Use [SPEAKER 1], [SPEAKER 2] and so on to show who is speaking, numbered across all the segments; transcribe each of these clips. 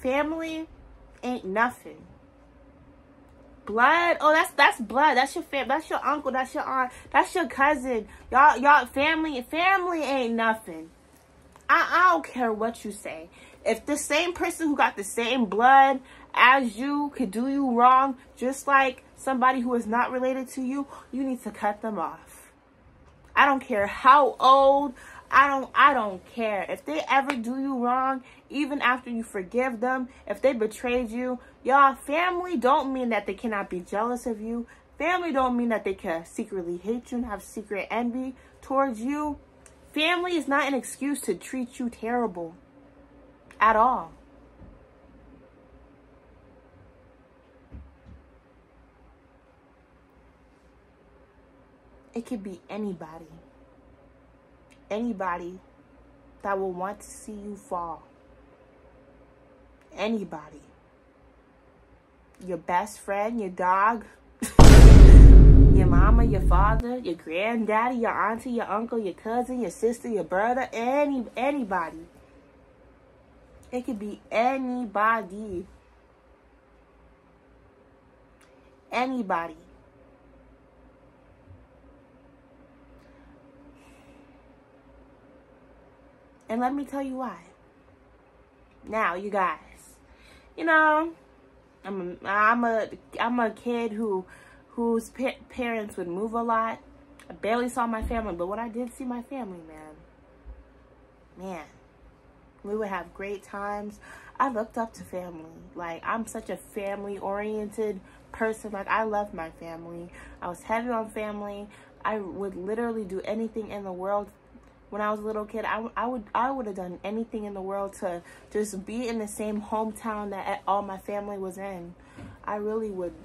[SPEAKER 1] family ain't nothing. Blood, oh, that's blood. That's your fam. That's your uncle. That's your aunt. That's your cousin. Y'all family ain't nothing. I don't care what you say. If the same person who got the same blood as you could do you wrong, just like somebody who is not related to you, you need to cut them off. I don't care how old. I don't care. If they ever do you wrong, even after you forgive them, if they betrayed you, y'all, family don't mean that they cannot be jealous of you. Family don't mean that they can secretly hate you and have secret envy towards you. Family is not an excuse to treat you terrible at all. It could be anybody. Anybody that will want to see you fall. Anybody. Your best friend, your dog, your mama, your father, your granddaddy, your auntie, your uncle, your cousin, your sister, your brother, anybody. It could be anybody. Anybody. And let me tell you why. Now, you guys, you know, I'm a kid whose parents would move a lot. I barely saw my family, but when I did see my family, man, we would have great times. I looked up to family. Like, I'm such a family-oriented person. Like, I love my family. I was heavy on family. I would literally do anything in the world. When I was a little kid, I would have done anything in the world to just be in the same hometown that all my family was in. I really would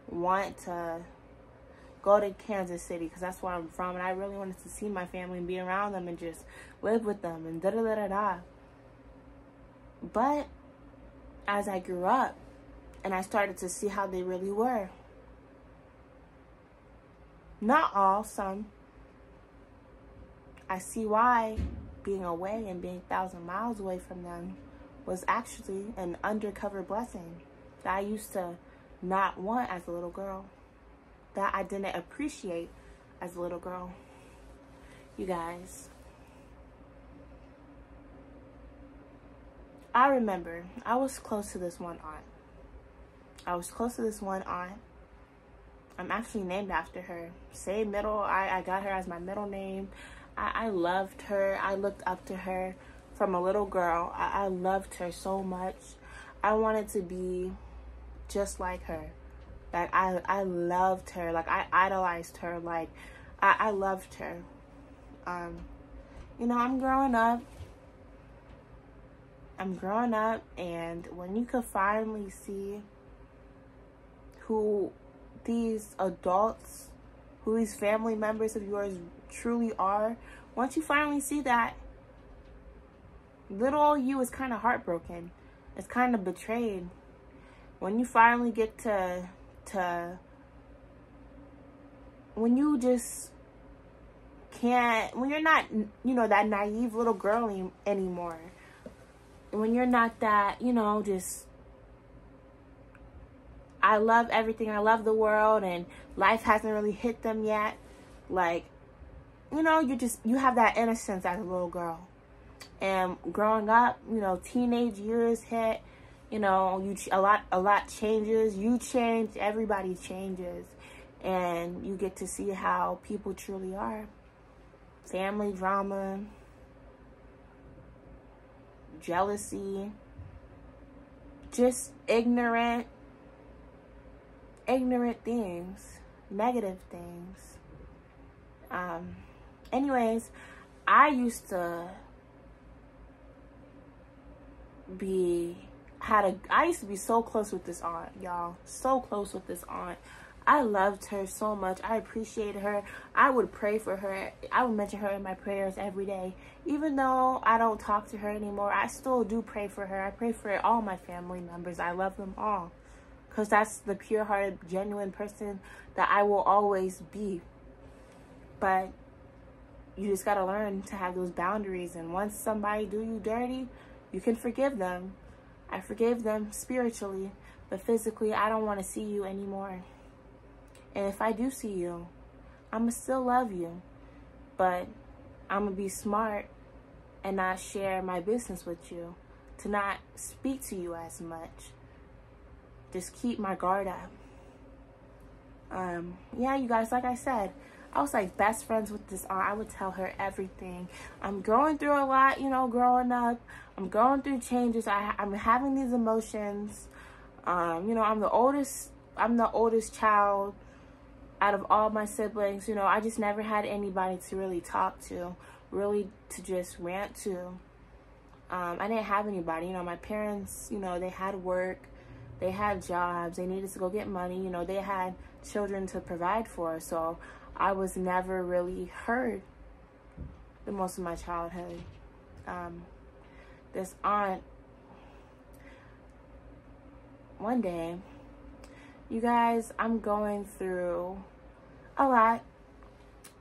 [SPEAKER 1] want to go to Kansas City because that's where I'm from, and I really wanted to see my family and be around them and just live with them and da-da-da-da-da. But as I grew up and I started to see how they really were, not all, some, I see why being away and being 1,000 miles away from them was actually an undercover blessing that I used to not want as a little girl, that I didn't appreciate as a little girl. You guys, I remember I was close to this one aunt. I'm actually named after her. Same middle. I got her as my middle name. I loved her. I looked up to her from a little girl. I loved her so much. I wanted to be just like her. Like, I loved her. Like, I idolized her. Like, I loved her. You know, I'm growing up, and when you could finally see who these adults, who these family members of yours truly are, once you finally see that, little old you is kind of heartbroken. It's kind of betrayed. When you finally get to when you just can't, when you're not, you know, that naive little girl anymore. When you're not that, you know, just, I love everything, I love the world, and life hasn't really hit them yet. Like, you know, you have that innocence as a little girl. And growing up, you know, teenage years hit, you know, a lot changes. You change, everybody changes. And you get to see how people truly are. Family drama, jealousy, just ignorant things, negative things. Anyways, I used to be so close with this aunt, y'all. So close with this aunt. I loved her so much. I appreciated her. I would pray for her. I would mention her in my prayers every day. Even though I don't talk to her anymore, I still do pray for her. I pray for all my family members. I love them all. Because that's the pure-hearted, genuine person that I will always be. But you just got to learn to have those boundaries. And once somebody do you dirty, You can forgive them. I forgave them spiritually, but physically, I don't want to see you anymore. And if I do see you, I'm going to still love you, but I'm going to be smart and not share my business with you, to not speak to you as much. Just keep my guard up. Yeah, you guys, like I said, I was like best friends with this aunt. I would tell her everything. I'm going through a lot, you know, growing up. I'm going through changes. I'm having these emotions. You know, I'm the oldest child out of all my siblings. You know, I just never had anybody to really talk to, really to just rant to. I didn't have anybody. You know, my parents, you know, they had work. They had jobs. They needed to go get money. You know, they had children to provide for. So I was never really heard the most of my childhood. This aunt, one day, you guys, I'm going through a lot.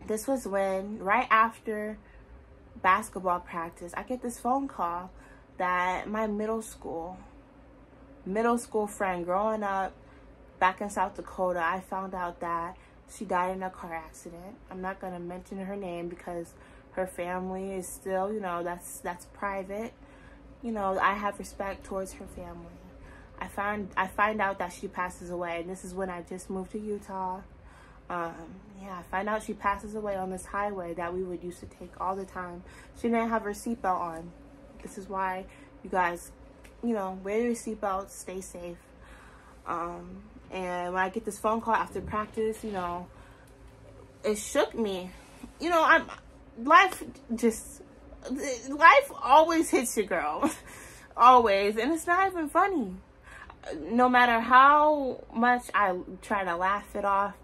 [SPEAKER 1] This was when, right after basketball practice, I get this phone call that my middle school friend growing up back in South Dakota, I found out that she died in a car accident. I'm not going to mention her name because her family is still, you know, that's private. You know, I have respect towards her family. I find out that she passes away, and this is when I just moved to Utah. Yeah, I find out she passes away on this highway that we would used to take all the time. She didn't have her seatbelt on. This is why, you guys, you know, wear your seatbelts, stay safe. And when I get this phone call after practice, you know, it shook me. You know, life always hits you, girl. Always. And it's not even funny. No matter how much I try to laugh it off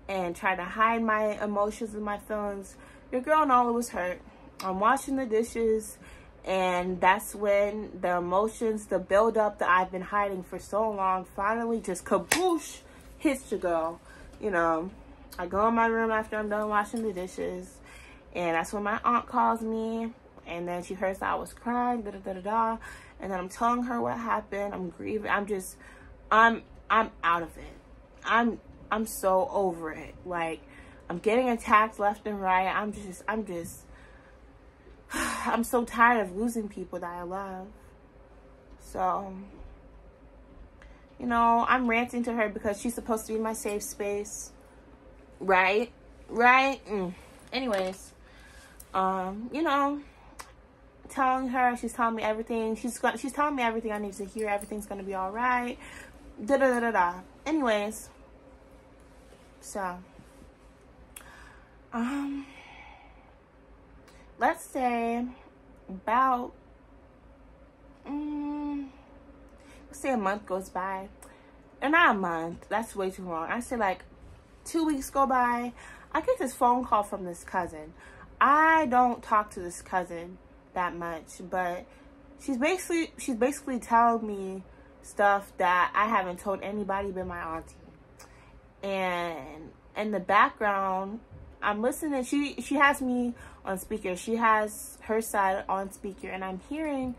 [SPEAKER 1] and try to hide my emotions and my feelings, your girl Nala was hurt. I'm washing the dishes, and that's when the emotions, the buildup that I've been hiding for so long, finally just kaboosh hits your girl. You know, I go in my room after I'm done washing the dishes, and that's when my aunt calls me, and then she hears that I was crying, da-da-da-da-da, and then I'm telling her what happened. I'm grieving. I'm out of it. I'm so over it. Like, I'm getting attacked left and right. I'm so tired of losing people that I love. So, you know, I'm ranting to her because she's supposed to be my safe space. Right? Anyways, you know, telling her, she's telling me everything. She's telling me everything I need to hear. Everything's gonna be all right. Da-da-da-da-da. Anyways, so, let's say about, let's say a month goes by. Or not a month, that's way too long. I say like 2 weeks go by. I get this phone call from this cousin. I don't talk to this cousin that much, but she's basically telling me stuff that I haven't told anybody but my auntie. And in the background, I'm listening. She has me on speaker. She has her side on speaker, and I'm hearing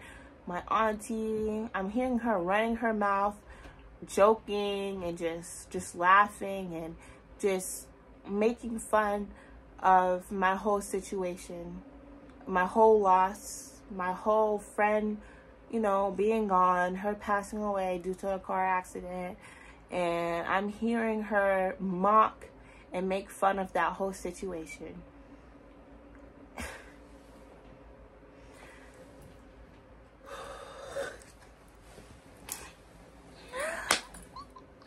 [SPEAKER 1] my auntie. I'm hearing her running her mouth, joking and just laughing and just making fun of my whole situation, my whole loss, my whole friend, you know, being gone, her passing away due to a car accident. And I'm hearing her mock and make fun of that whole situation.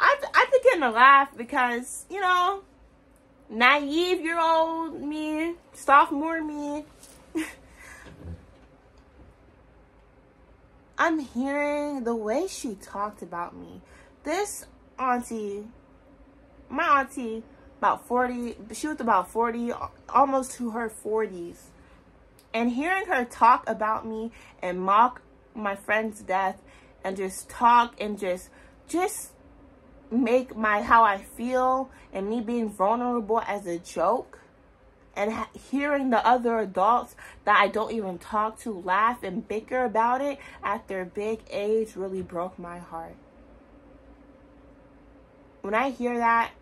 [SPEAKER 1] I begin to laugh because, you know, naive-year-old me, sophomore me, I'm hearing the way she talked about me. This auntie, my auntie, about 40, she was about 40, almost to her 40s. And hearing her talk about me and mock my friend's death and just talk and just make how I feel and me being vulnerable as a joke and hearing the other adults that I don't even talk to laugh and bicker about it at their big age really broke my heart. When I hear that,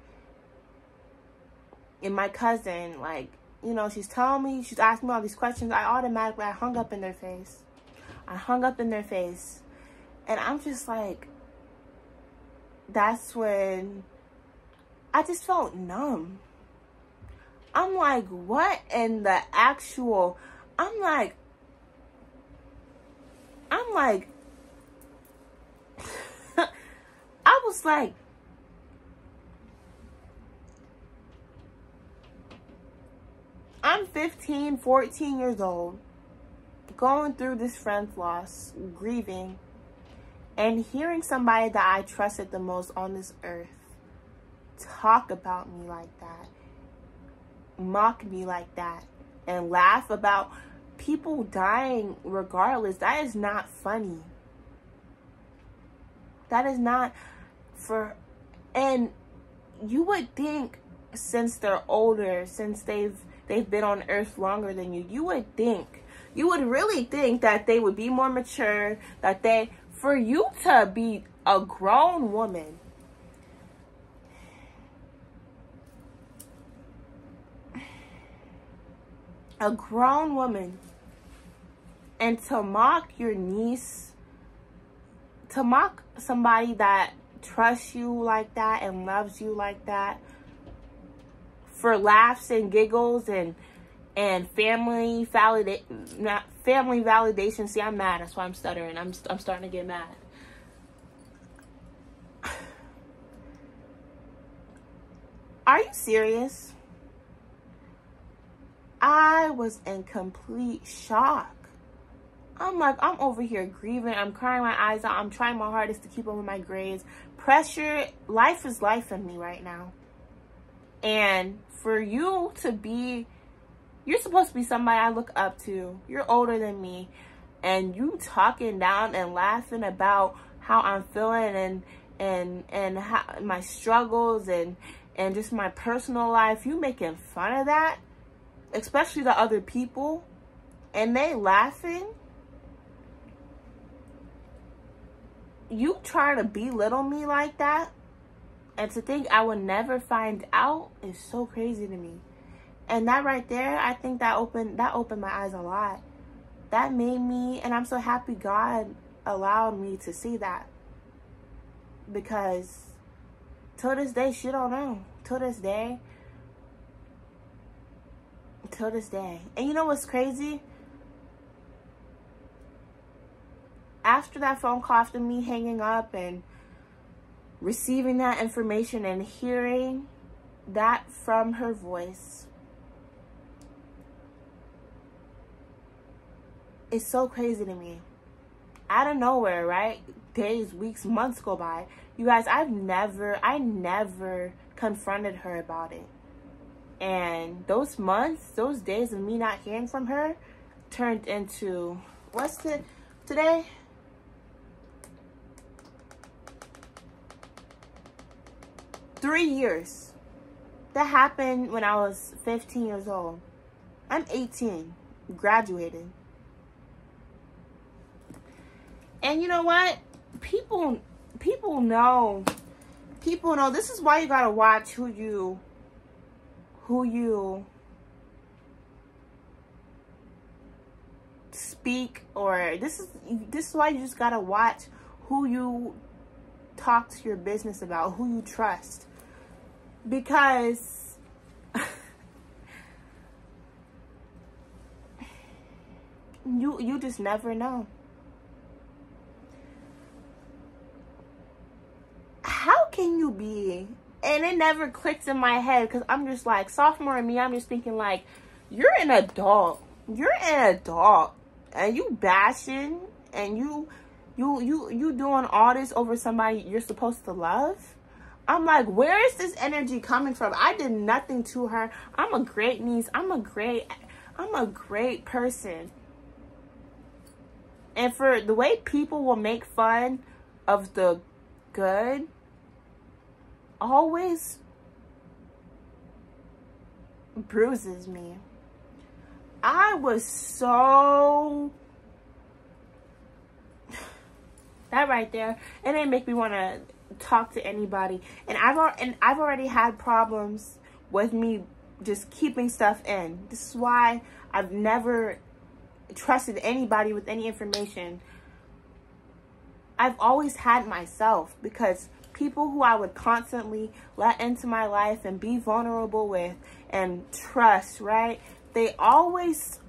[SPEAKER 1] and my cousin, like, you know, she's telling me, she's asking me all these questions, I hung up in their face. I hung up in their face. And I'm just like, that's when I just felt numb. I'm like, what in the actual, I'm like, I was like, I'm 15, 14 years old, going through this friend's loss, grieving, and hearing somebody that I trusted the most on this earth talk about me like that, mock me like that, and laugh about people dying regardless. That is not funny. That is not for, and you would think, since they're older, since they've been on earth longer than you, you would really think that they would be more mature, that for you to be a grown woman, and to mock your niece, to mock somebody that trusts you like that and loves you like that, for laughs and giggles and family validation. See, I'm mad. That's why I'm stuttering. I'm starting to get mad. Are you serious? I was in complete shock. I'm like, I'm over here grieving. I'm crying my eyes out. I'm trying my hardest to keep up with my grades. Pressure. Life is life in me right now. And for you to be, you're supposed to be somebody I look up to. You're older than me. And you talking down and laughing about how I'm feeling and how my struggles and just my personal life. You making fun of that, especially the other people, and they laughing. You trying to belittle me like that, and to think I would never find out is so crazy to me. And that right there, I think that opened my eyes a lot. That made me, and I'm so happy God allowed me to see that. Because till this day, she don't know. Till this day. And you know what's crazy? After that phone call, after me hanging up and receiving that information and hearing that from her voice, it's so crazy to me. Out of nowhere, right? Days, weeks, months go by. You guys, I never confronted her about it. And those months, those days of me not hearing from her turned into, today? 3 years. That happened when I was 15 years old. I'm 18, graduated. And you know what? People know. This is why you gotta watch who you speak, or this is why you just gotta watch who you talk to your business about, who you trust, because you just never know. How can you be? And it never clicks in my head, because I'm just like, sophomore in me, I'm just thinking like, you're an adult, and you bashing, and you doing all this over somebody you're supposed to love. I'm like, where is this energy coming from? I did nothing to her. I'm a great niece. I'm a great person. And for the way people will make fun of the good, always bruises me. I was so... That right there, it didn't make me want to talk to anybody. And I've already had problems with me just keeping stuff in. This is why I've never trusted anybody with any information. I've always had myself, because people who I would constantly let into my life and be vulnerable with and trust, right? They always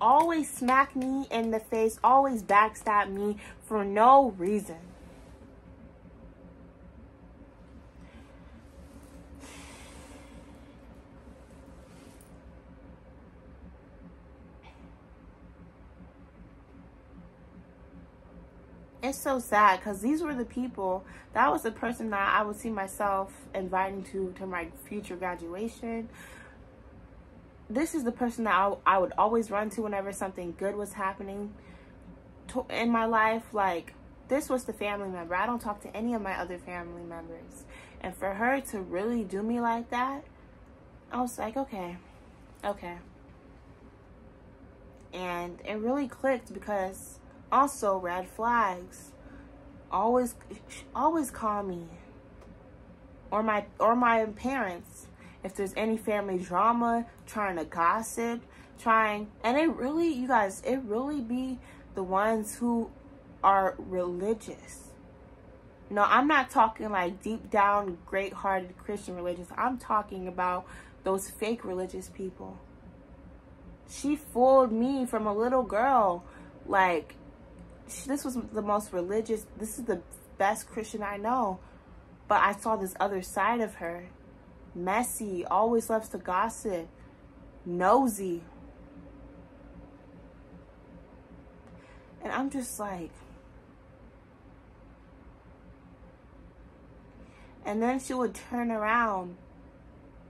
[SPEAKER 1] smack me in the face, always backstab me for no reason. It's so sad, because these were the people, that was the person that I would see myself inviting to my future graduation. This is the person that I would always run to whenever something good was happening in my life. Like, this was the family member. I don't talk to any of my other family members. And for her to really do me like that, I was like, okay. And it really clicked, because also red flags. Always call me. Or my parents. If there's any family drama, trying to gossip, and it really, you guys, it really be the ones who are religious. No, I'm not talking like deep down, great-hearted Christian religious. I'm talking about those fake religious people. She fooled me from a little girl. Like, this was the most religious, this is the best Christian I know. But I saw this other side of her. Messy, always loves to gossip, nosy. And I'm just like... And then she would turn around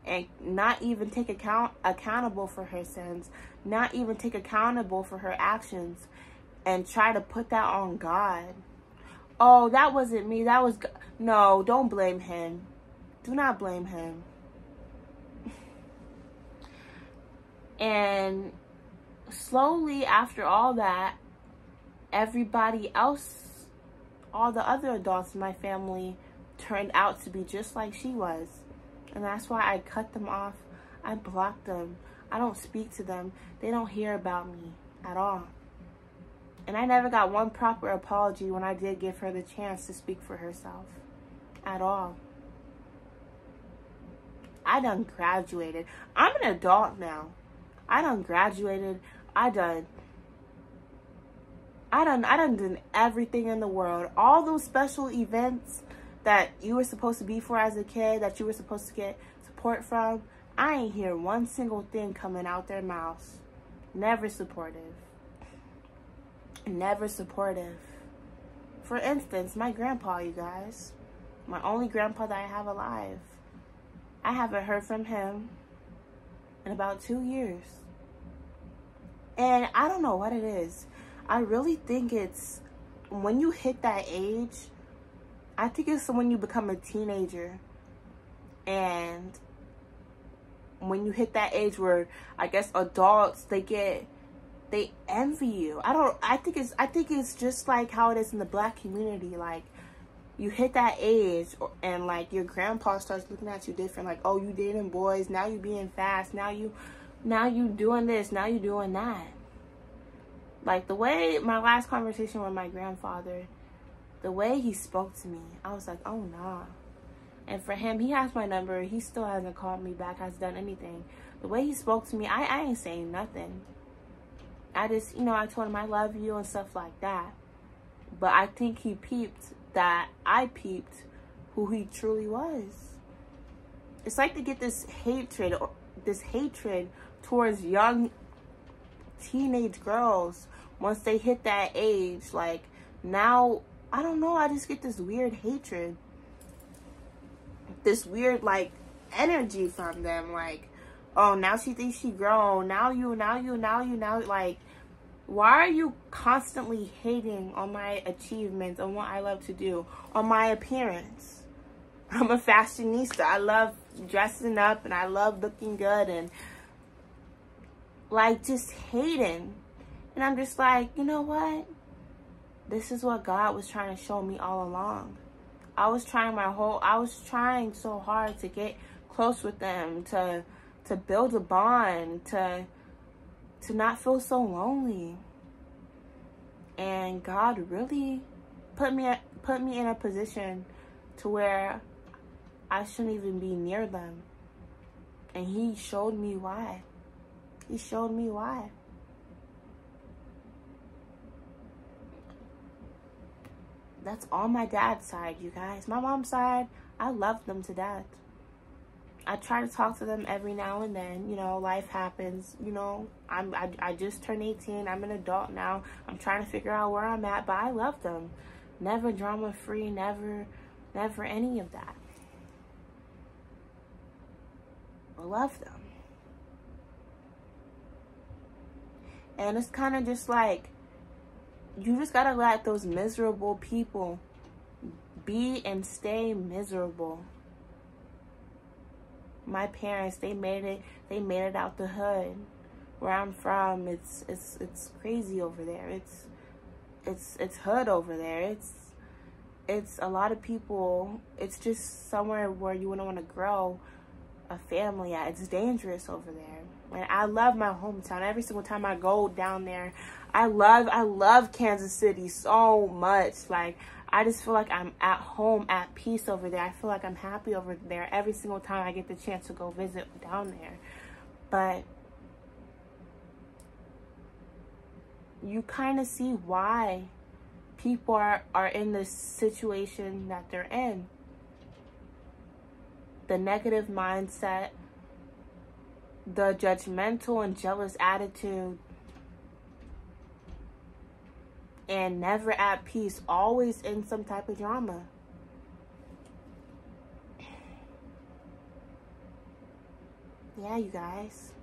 [SPEAKER 1] and not even take accountable for her sins, not even take accountable for her actions, and try to put that on God. Oh, that wasn't me, that was God. No, don't blame him. Do not blame him. And slowly after all that, everybody else, all the other adults in my family turned out to be just like she was. And that's why I cut them off. I blocked them. I don't speak to them. They don't hear about me at all. And I never got one proper apology when I did give her the chance to speak for herself. At all. I done graduated. I'm an adult now. I done graduated. I done done everything in the world. All those special events that you were supposed to be for as a kid, that you were supposed to get support from, I ain't hear one single thing coming out their mouths. Never supportive. Never supportive. For instance, my grandpa, you guys. My only grandpa that I have alive. I haven't heard from him in about 2 years. And I don't know what it is. I really think it's when you hit that age, I think it's when you become a teenager. And when you hit that age where I guess adults, they envy you. I think it's just like how it is in the black community. Like, you hit that age and like your grandpa starts looking at you different. Like, oh, you dating boys, now you being fast, now you doing this, now you doing that. Like, the way my last conversation with my grandfather, the way he spoke to me, I was like, oh nah. And for him, he has my number. He still hasn't called me back, hasn't done anything. The way he spoke to me, I ain't saying nothing. I just, I told him I love you and stuff like that. But I think he peeped that I peeped who he truly was. It's like to get this hatred towards young teenage girls once they hit that age. Like, now, I don't know, I just get this weird hatred. This weird, like, energy from them. Like, oh, now she thinks she grown. Now you. Like, why are you constantly hating on my achievements, on what I love to do, on my appearance? I'm a fashionista. I love dressing up and I love looking good. And like just hating. And I'm just like, you know what? This is what God was trying to show me all along. I was trying so hard to get close with them, to build a bond, to not feel so lonely. And God really put me in a position to where I shouldn't even be near them. And he showed me why. He showed me why. That's on my dad's side, you guys. My mom's side, I love them to death. I try to talk to them every now and then. You know, life happens. You know, I just turned 18. I'm an adult now. I'm trying to figure out where I'm at, but I love them. Never drama free, never any of that. I love them. And it's kind of just like, you just gotta let those miserable people be and stay miserable. My parents, they made it out the hood. Where I'm from, it's crazy over there. It's hood over there. It's a lot of people. It's just somewhere where you wouldn't want to grow a family at. It's dangerous over there. And I love my hometown. Every single time I go down there, I love Kansas City so much. Like, I just feel like I'm at home, at peace over there. I feel like I'm happy over there every single time I get the chance to go visit down there. But you kind of see why people are in the situation that they're in. The negative mindset, the judgmental and jealous attitude, and never at peace, always in some type of drama. Yeah, you guys.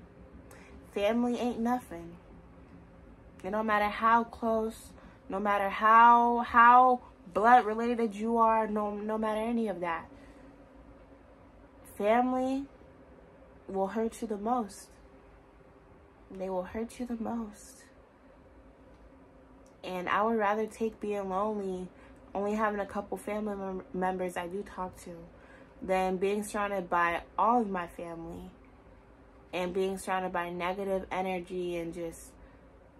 [SPEAKER 1] Family ain't nothing. And no matter how close, no matter how blood related you are, no matter any of that, family will hurt you the most. They will hurt you the most. And I would rather take being lonely, only having a couple family members I do talk to, than being surrounded by all of my family and being surrounded by negative energy and just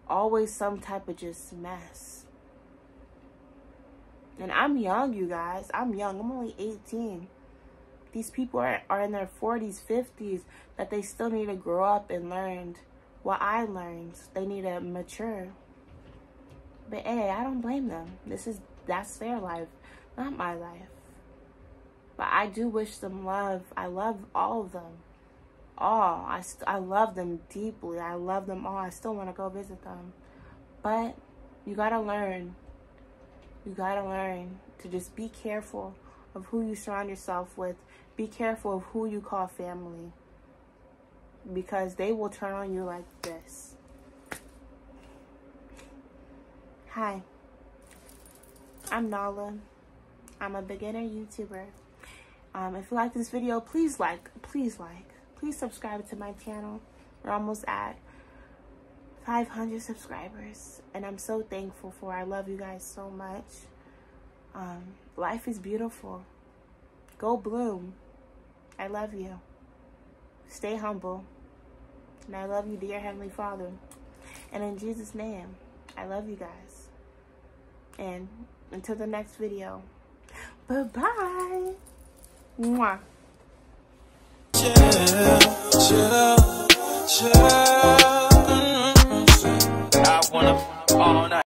[SPEAKER 1] always some type of just mess. And I'm young, you guys. I'm young. I'm only 18. These people are in their 40s, 50s, that they still need to grow up and learn what I learned. They need to mature. But hey, I don't blame them. That's their life, not my life. But I do wish them love. I love all of them. All. I love them deeply. I love them all. I still want to go visit them. But you gotta learn. You gotta learn to just be careful of who you surround yourself with. Be careful of who you call family. Because they will turn on you like this. Hi, I'm Nala. I'm a beginner YouTuber. If you like this video, please subscribe to my channel. We're almost at 500 subscribers, and I'm so thankful for it. I love you guys so much. Life is beautiful. Go bloom. I love you. Stay humble. And I love you, dear Heavenly Father. And in Jesus' name, I love you guys. And until the next video, bye-bye. Mwah.